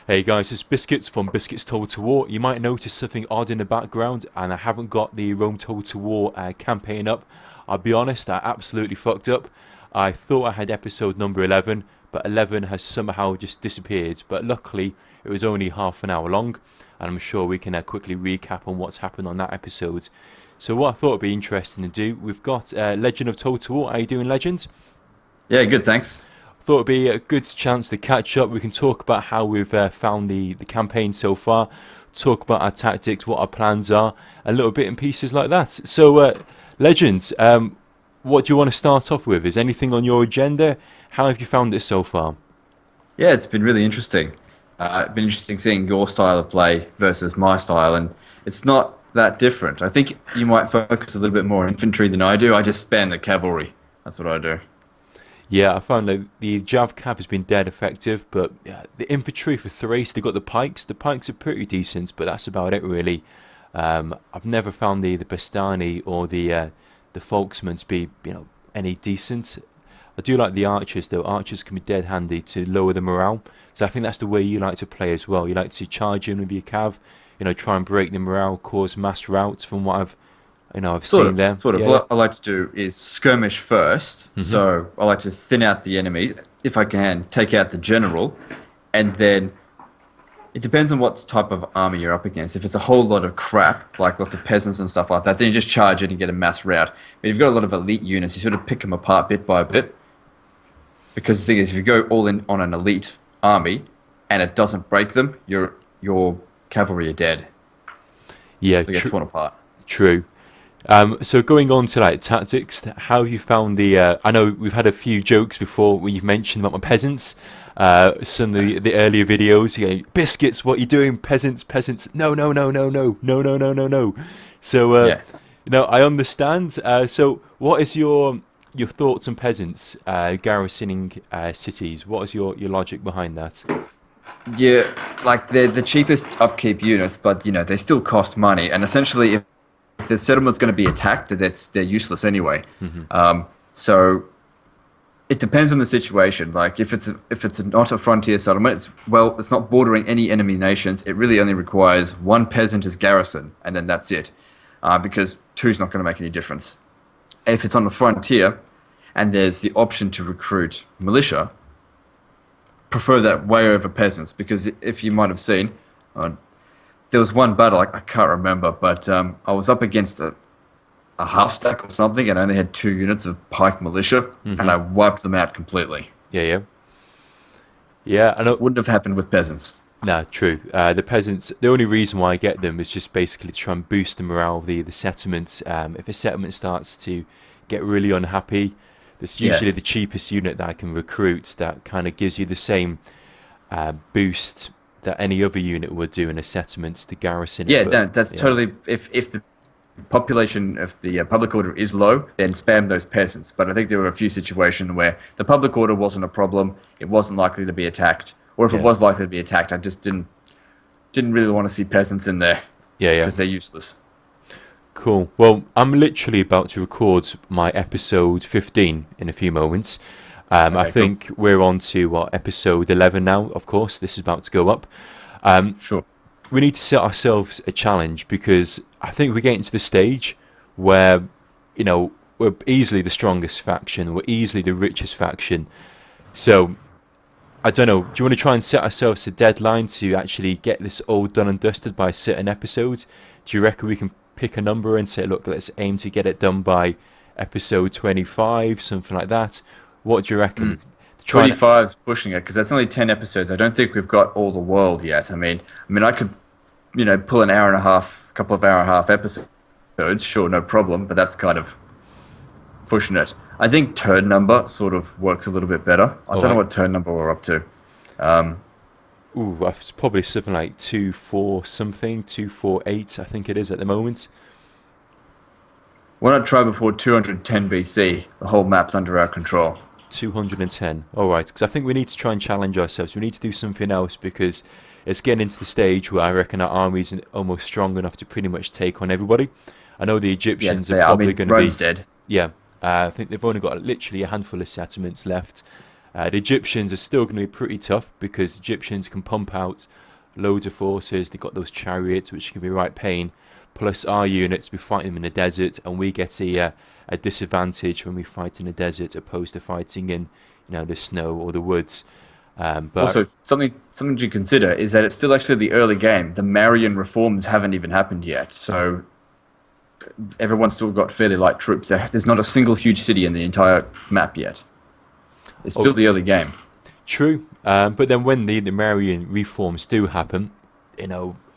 Hey guys, it's Biscuits from Biscuits Total War. You might notice something odd in the background, and I haven't got the Rome Total War campaign up. I'll be honest, I absolutely fucked up. I thought I had episode number 11, but 11 has somehow just disappeared. But luckily, it was only half an hour long, and I'm sure we can quickly recap on what's happened on that episode. So what I thought would be interesting to do, we've got Legend of Total War. How you doing, Legend? Yeah, good, thanks. Thought it'd be a good chance to catch up. We can talk about how we've found the campaign so far, talk about our tactics, what our plans are, a little bit in pieces like that. So, Legends, what do you want to start off with? Is anything on your agenda? How have you found it so far? Yeah, it's been really interesting. It's been interesting seeing your style of play versus my style, and it's not that different. I think you might focus a little bit more on infantry than I do. I just spam the cavalry. That's what I do. Yeah, I found that the Jav Cav has been dead effective, but the infantry for Thrace, they got the pikes. The pikes are pretty decent, but that's about it really. I've never found the Bastani or the Folksmen to be any decent. I do like the archers though. Archers can be dead handy to lower the morale. So I think that's the way you like to play as well. You like to charge in with your cav, try and break the morale, cause mass routes. From what I've Sort seen of, there. sort of. Yeah. What I like to do is skirmish first. So I like to thin out the enemy, if I can, take out the general, and then it depends on what type of army you're up against. If it's a whole lot of crap, like lots of peasants and stuff like that, then you just charge in and get a mass rout. But if you've got a lot of elite units, you sort of pick them apart bit by bit. Because the thing is, if you go all in on an elite army and it doesn't break them, your cavalry are dead. Yeah, They get torn apart. true. So going on to like tactics, how have you found the? I know we've had a few jokes before where you've mentioned about my peasants. Some of the earlier videos, biscuits, what are you doing, peasants, peasants? No, no, no, no, no, no, no, no, no, no. So Yeah. I understand. So what is your thoughts on peasants garrisoning cities? What is your logic behind that? Yeah, like they're the cheapest upkeep units, but they still cost money. And essentially, if the settlement's going to be attacked, they're useless anyway. So it depends on the situation. Like if it's not a frontier settlement, it's not bordering any enemy nations. It really only requires one peasant as garrison, and then that's it, because two's not going to make any difference. If it's on the frontier, and there's the option to recruit militia, prefer that way over peasants, because if you might have seen, there was one battle, I can't remember, but I was up against a half stack or something, and I only had 2 units of pike militia, and I wiped them out completely. Yeah, yeah, yeah. I know. Wouldn't have happened with peasants. No, true. The peasants, the only reason why I get them is just basically to try and boost the morale of the settlement. If a settlement starts to get really unhappy, that's usually the cheapest unit that I can recruit that kind of gives you the same boost that any other unit would do in a settlement to garrison it. Yeah, But, no, that's totally. If the population of the public order is low, then spam those peasants. But I think there were a few situations where the public order wasn't a problem. It wasn't likely to be attacked, or if it was likely to be attacked, I just didn't really want to see peasants in there yeah, yeah. because they're useless. Cool. Well, I'm literally about to record my episode 15 in a few moments. I Okay, think we're on to episode 11 now, of course. This is about to go up. Sure. We need to set ourselves a challenge because I think we're getting to the stage where, we're easily the strongest faction. We're easily the richest faction. So, I don't know. Do you want to try and set ourselves a deadline to actually get this all done and dusted by a certain episode? Do you reckon we can pick a number and say, look, let's aim to get it done by episode 25, something like that? What do you reckon? Try and- 25's pushing it because that's only 10 episodes. I don't think we've got all the world yet. I mean, I could, pull an hour and a half, a couple of hour and a half episodes. Sure, no problem. But that's kind of pushing it. I think turn number sort of works a little bit better. I don't know what turn number we're up to. Ooh, it's probably something like 2-4 something, 248, I think it is at the moment. Why not try before 210 BC? The whole map's under our control. 210. All right, because I think we need to try and challenge ourselves. We need to do something else because it's getting into the stage where I reckon our army's almost strong enough to pretty much take on everybody. I know the Egyptians are probably going to be... Rome's dead. Yeah, I think they've only got literally a handful of settlements left. The Egyptians are still going to be pretty tough because Egyptians can pump out loads of forces. They've got those chariots, which can be right pain. Plus our units, we fight them in the desert, and we get a disadvantage when we fight in the desert opposed to fighting in, the snow or the woods. But Also, something to consider is that it's still actually the early game. The Marian reforms haven't even happened yet, so everyone's still got fairly light troops. There's not a single huge city in the entire map yet. It's still the early game. True, but then when the Marian reforms do happen,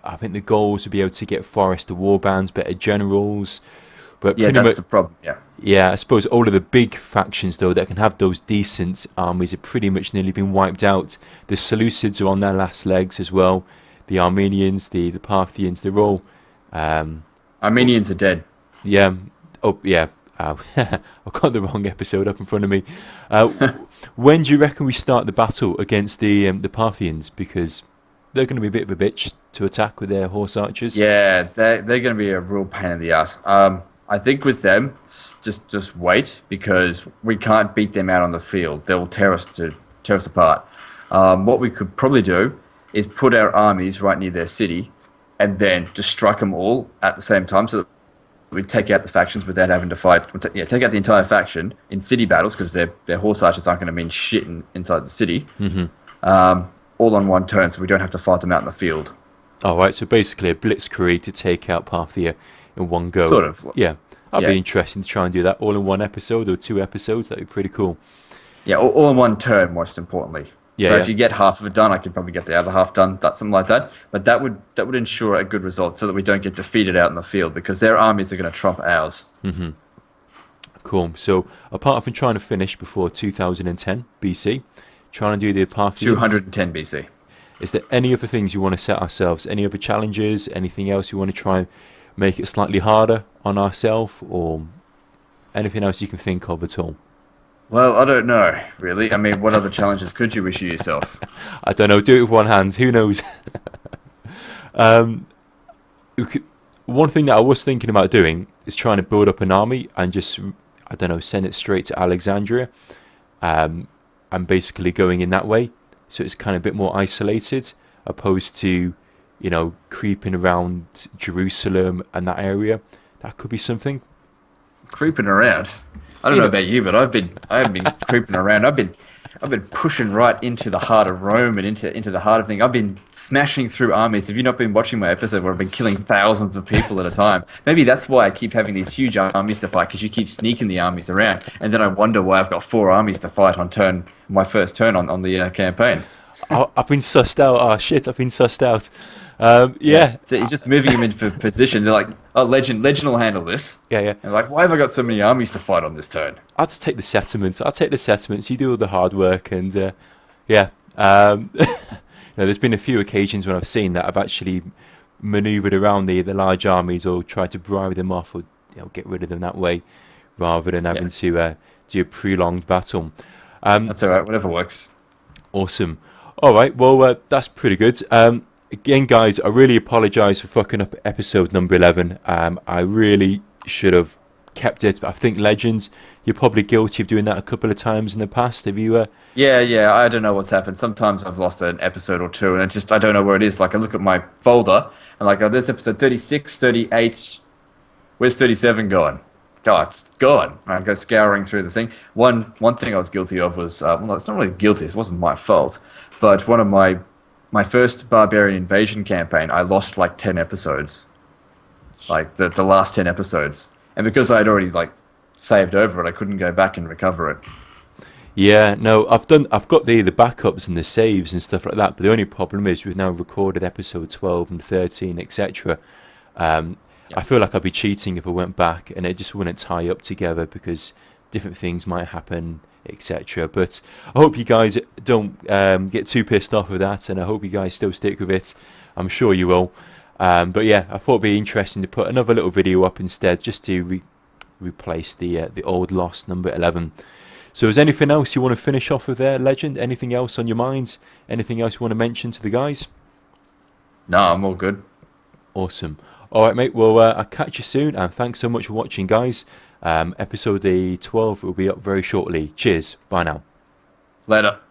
I think the goal is to be able to get Forester warbands, better generals. But yeah, that's the problem. Yeah, I suppose all of the big factions though that can have those decent armies have pretty much nearly been wiped out. The Seleucids are on their last legs as well. The Armenians, the Parthians, they're all. Armenians are dead. Yeah. Oh yeah. I've got the wrong episode up in front of me. When do you reckon we start the battle against the Parthians? Because they're going to be a bit of a bitch to attack with their horse archers. Yeah, they're going to be a real pain in the ass. I think with them, just wait, because we can't beat them out on the field. They'll tear us apart. What we could probably do is put our armies right near their city, and then just strike them all at the same time, so that we take out the factions without having to fight. Take out the entire faction in city battles, because their horse archers aren't going to mean shit inside the city. Mm-hmm. All on one turn, so we don't have to fight them out in the field. All right, so basically a blitzkrieg to take out Parthia in one go. Sort of. Yeah, that'd be interesting to try and do that all in one episode or 2 episodes. That'd be pretty cool. Yeah, all in one turn, most importantly. Yeah, so if you get half of it done, I could probably get the other half done. That's something like that. But that would ensure a good result, so that we don't get defeated out in the field, because their armies are going to trump ours. Mm-hmm. Cool. So apart from trying to finish before 2010 BC, trying to do the Parthians, 210 BC. Is there any other things you want to set ourselves? Any other challenges? Anything else you want to try and make it slightly harder on ourselves, or anything else you can think of at all? Well, I don't know, really. I mean, what other challenges could you issue yourself? I don't know. Do it with one hand. Who knows? One thing that I was thinking about doing is trying to build up an army and just, I don't know, send it straight to Alexandria, and basically going in that way. So it's kind of a bit more isolated, opposed to, creeping around Jerusalem and that area. That could be something. Creeping around? I don't know about you, but I haven't been creeping around. I've been pushing right into the heart of Rome and into the heart of things. I've been smashing through armies. Have you not been watching my episode where I've been killing thousands of people at a time? Maybe that's why I keep having these huge armies to fight, because you keep sneaking the armies around, and then I wonder why I've got 4 armies to fight on my first turn on the campaign. I've been sussed out. Oh shit, I've been sussed out. Yeah. So you're just moving them into position. They're like, oh, Legend will handle this. Yeah. And like, why have I got so many armies to fight on this turn? I'll just take the settlements. You do all the hard work, and yeah. There's been a few occasions when I've seen that I've actually manoeuvred around the large armies, or tried to bribe them off, or get rid of them that way, rather than having to do a prolonged battle. That's all right. Whatever works. Awesome. All right. Well, that's pretty good. Again, guys, I really apologise for fucking up episode number 11. I really should have kept it. But I think Legends, you're probably guilty of doing that a couple of times in the past. Have you? Yeah. I don't know what's happened. Sometimes I've lost an episode or two, and I don't know where it is. Like, I look at my folder, and like, oh, there's episode 36, 38. Where's 37 going? Oh, it's gone. I go scouring through the thing. One thing I was guilty of was, well, it's not really guilty. It wasn't my fault, but one of my first barbarian invasion campaign, I lost like 10 episodes, like the last 10 episodes, and because I had already like saved over it, I couldn't go back and recover it. Yeah, no, I've got the backups and the saves and stuff like that, but the only problem is we've now recorded episode 12 and 13, etc. I feel like I'd be cheating if I went back, and it just wouldn't tie up together, because different things might happen, etc. But I hope you guys don't get too pissed off with that, and I hope you guys still stick with it. I'm sure you will. But yeah, I thought it'd be interesting to put another little video up instead, just to replace the old lost number 11. So is anything else you want to finish off with there, Legend? Anything else on your mind? Anything else you want to mention to the guys? No, I'm all good. Awesome. All right, mate. Well, I'll catch you soon, and thanks so much for watching, guys. Episode 12 will be up very shortly. Cheers. Bye now. Later.